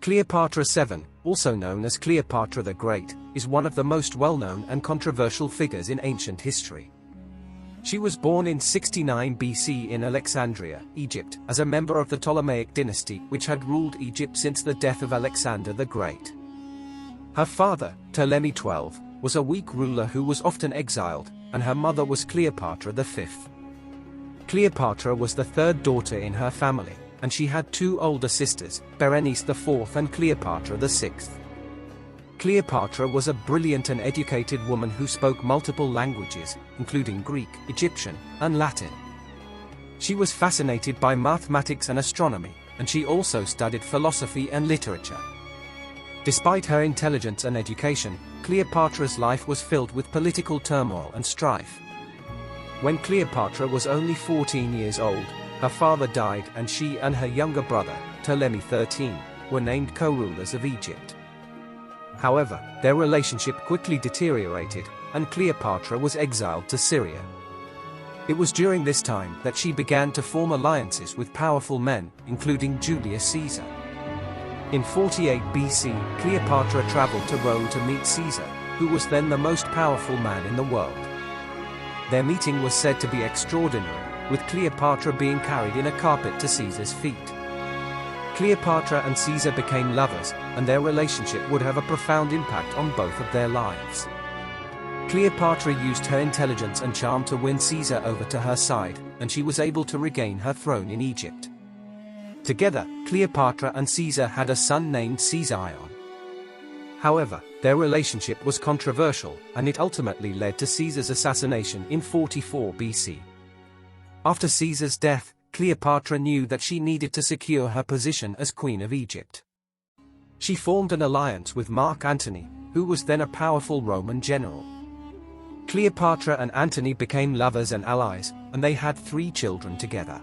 Cleopatra VII, also known as Cleopatra the Great, is one of the most well-known and controversial figures in ancient history. She was born in 69 BC in Alexandria, Egypt, as a member of the Ptolemaic dynasty which had ruled Egypt since the death of Alexander the Great. Her father, Ptolemy XII, was a weak ruler who was often exiled, and her mother was Cleopatra V. Cleopatra was the third daughter in her family, and she had two older sisters, Berenice IV and Cleopatra VI. Cleopatra was a brilliant and educated woman who spoke multiple languages, including Greek, Egyptian, and Latin. She was fascinated by mathematics and astronomy, and she also studied philosophy and literature. Despite her intelligence and education, Cleopatra's life was filled with political turmoil and strife. When Cleopatra was only 14 years old, her father died and she and her younger brother, Ptolemy XIII, were named co-rulers of Egypt. However, their relationship quickly deteriorated, and Cleopatra was exiled to Syria. It was during this time that she began to form alliances with powerful men, including Julius Caesar. In 48 BC, Cleopatra traveled to Rome to meet Caesar, who was then the most powerful man in the world. Their meeting was said to be extraordinary, with Cleopatra being carried in a carpet to Caesar's feet. Cleopatra and Caesar became lovers, and their relationship would have a profound impact on both of their lives. Cleopatra used her intelligence and charm to win Caesar over to her side, and she was able to regain her throne in Egypt. Together, Cleopatra and Caesar had a son named Caesar. However, their relationship was controversial, and it ultimately led to Caesar's assassination in 44 BC. After Caesar's death, Cleopatra knew that she needed to secure her position as Queen of Egypt. She formed an alliance with Mark Antony, who was then a powerful Roman general. Cleopatra and Antony became lovers and allies, and they had 3 children together.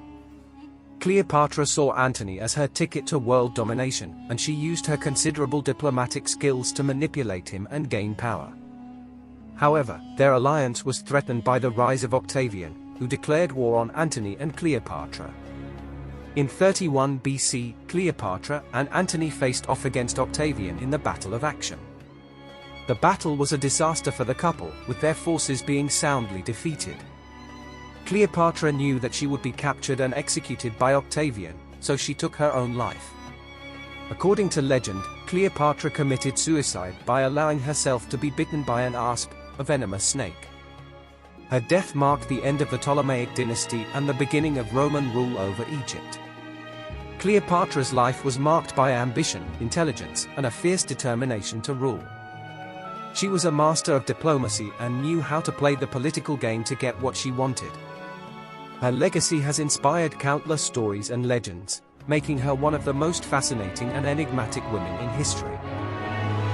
Cleopatra saw Antony as her ticket to world domination, and she used her considerable diplomatic skills to manipulate him and gain power. However, their alliance was threatened by the rise of Octavian, who declared war on Antony and Cleopatra. In 31 BC, Cleopatra and Antony faced off against Octavian in the Battle of Actium. The battle was a disaster for the couple, with their forces being soundly defeated. Cleopatra knew that she would be captured and executed by Octavian, so she took her own life. According to legend, Cleopatra committed suicide by allowing herself to be bitten by an asp, a venomous snake. Her death marked the end of the Ptolemaic dynasty and the beginning of Roman rule over Egypt. Cleopatra's life was marked by ambition, intelligence, and a fierce determination to rule. She was a master of diplomacy and knew how to play the political game to get what she wanted. Her legacy has inspired countless stories and legends, making her one of the most fascinating and enigmatic women in history.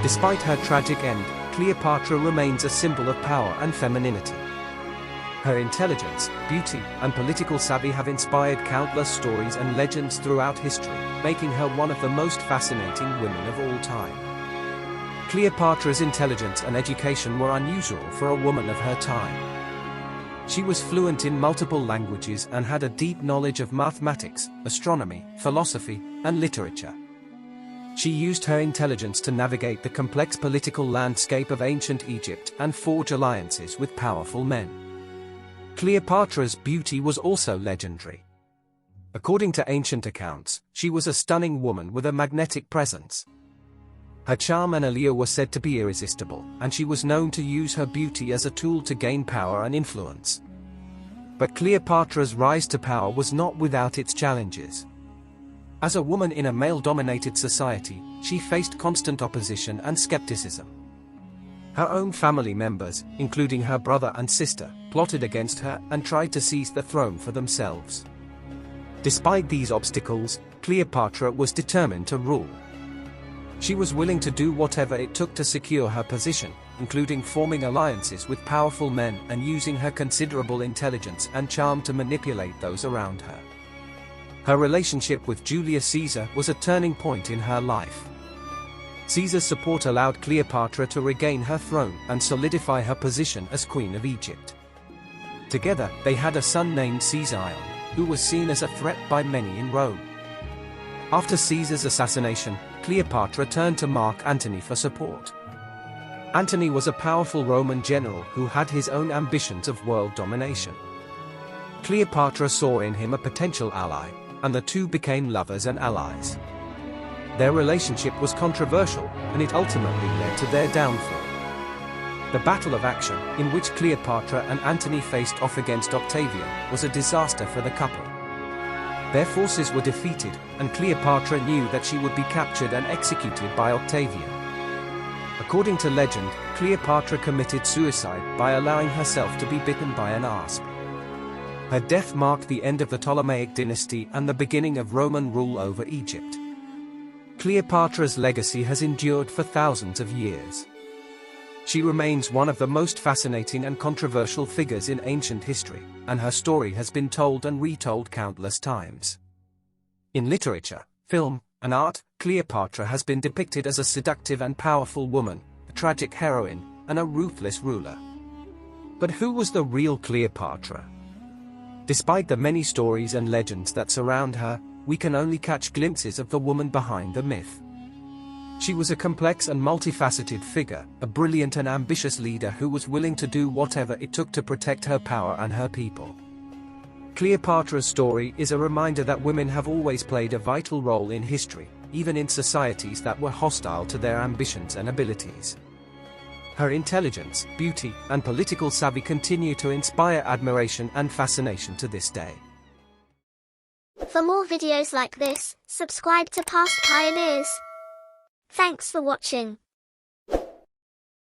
Despite her tragic end, Cleopatra remains a symbol of power and femininity. Her intelligence, beauty, and political savvy have inspired countless stories and legends throughout history, making her one of the most fascinating women of all time. Cleopatra's intelligence and education were unusual for a woman of her time. She was fluent in multiple languages and had a deep knowledge of mathematics, astronomy, philosophy, and literature. She used her intelligence to navigate the complex political landscape of ancient Egypt and forge alliances with powerful men. Cleopatra's beauty was also legendary. According to ancient accounts, she was a stunning woman with a magnetic presence. Her charm and allure were said to be irresistible, and she was known to use her beauty as a tool to gain power and influence. But Cleopatra's rise to power was not without its challenges. As a woman in a male-dominated society, she faced constant opposition and skepticism. Her own family members, including her brother and sister, plotted against her and tried to seize the throne for themselves. Despite these obstacles, Cleopatra was determined to rule. She was willing to do whatever it took to secure her position, including forming alliances with powerful men and using her considerable intelligence and charm to manipulate those around her. Her relationship with Julius Caesar was a turning point in her life. Caesar's support allowed Cleopatra to regain her throne and solidify her position as Queen of Egypt. Together, they had a son named Caesar, who was seen as a threat by many in Rome. After Caesar's assassination, Cleopatra turned to Mark Antony for support. Antony was a powerful Roman general who had his own ambitions of world domination. Cleopatra saw in him a potential ally, and the two became lovers and allies. Their relationship was controversial, and it ultimately led to their downfall. The Battle of Action, in which Cleopatra and Antony faced off against Octavian, was a disaster for the couple. Their forces were defeated, and Cleopatra knew that she would be captured and executed by Octavian. According to legend, Cleopatra committed suicide by allowing herself to be bitten by an asp. Her death marked the end of the Ptolemaic dynasty and the beginning of Roman rule over Egypt. Cleopatra's legacy has endured for thousands of years. She remains one of the most fascinating and controversial figures in ancient history, and her story has been told and retold countless times. In literature, film, and art, Cleopatra has been depicted as a seductive and powerful woman, a tragic heroine, and a ruthless ruler. But who was the real Cleopatra? Despite the many stories and legends that surround her, we can only catch glimpses of the woman behind the myth. She was a complex and multifaceted figure, a brilliant and ambitious leader who was willing to do whatever it took to protect her power and her people. Cleopatra's story is a reminder that women have always played a vital role in history, even in societies that were hostile to their ambitions and abilities. Her intelligence, beauty, and political savvy continue to inspire admiration and fascination to this day. For more videos like this, subscribe to Past Pioneers. Thanks for watching.